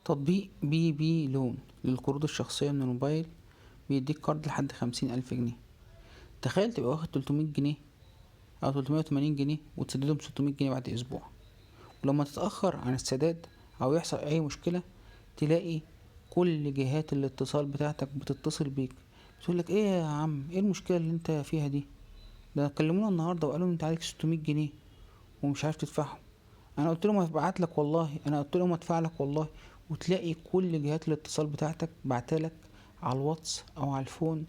تطبيق بي بي لون للقروض الشخصية من الموبايل بيديك قرض لحد 50,000 جنيه. تخيل تبقى واخد 300 جنيه أو 380 جنيه وتسددهم 600 جنيه بعد أسبوع، ولما تتأخر عن السداد أو يحصل أي مشكلة تلاقي كل جهات الاتصال بتاعتك بتتصل بيك، بتقولك ايه يا عم، ايه المشكلة اللي انت فيها دي؟ ده كلمونا النهاردة وقالوا انت عليك 600 جنيه ومش عارف تدفعهم. انا قلت لهم هبعت لك والله، انا قلت لهم ادفع لك والله. وتلاقي كل جهات الاتصال بتاعتك بعتلك على الواتس او على الفون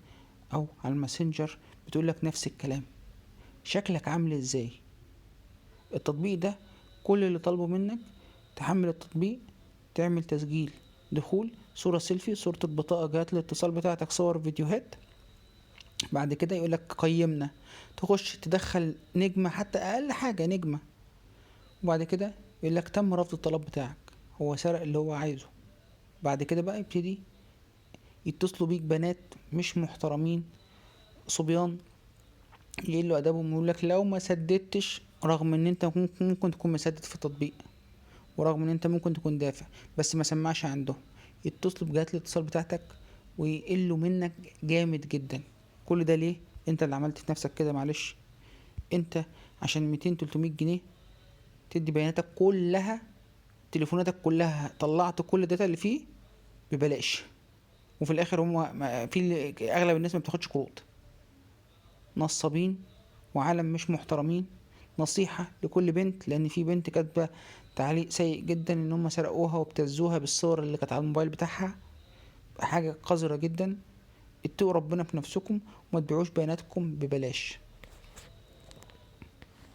او على الماسنجر بتقول لك نفس الكلام. شكلك عامل ازاي؟ التطبيق ده كل اللي طالبه منك تحمل التطبيق، تعمل تسجيل دخول، صورة سيلفي، صورة البطاقة، جهات الاتصال بتاعتك، صور، فيديوهات. بعد كده يقولك قيمنا، تخش تدخل نجمة، حتى اقل حاجة نجمة. وبعد كده يقولك تم رفض الطلب بتاعك، هو سرق اللي هو عايزه. بعد كده بقى يبتدي يتصلوا بيك بنات مش محترمين، صبيان، يقلوا ادبهم، يقولك لو ما سددتش، رغم ان انت ممكن تكون مسدد في التطبيق، ورغم ان انت ممكن تكون دافع بس ما سمعش عندهم، يتصلوا بجهات الاتصال بتاعتك ويقلوا منك جامد جدا. كل ده ليه؟ انت اللي عملت في نفسك كده، معلش. انت عشان 200 300 جنيه تدي بياناتك كلها، تليفوناتك كلها، طلعت كل الداتا اللي فيه ببلاش، وفي الاخر هم اغلب الناس ما بتاخدش قروض. نصابين وعالم مش محترمين. نصيحة لكل بنت، لان في بنت كاتبة تعليق سيء جدا ان هم سرقوها وابتزوها بالصور اللي كانت على الموبايل بتاعها، حاجة قذرة جدا. اتقوا ربنا في نفسكم وما تبيعوش بياناتكم ببلاش.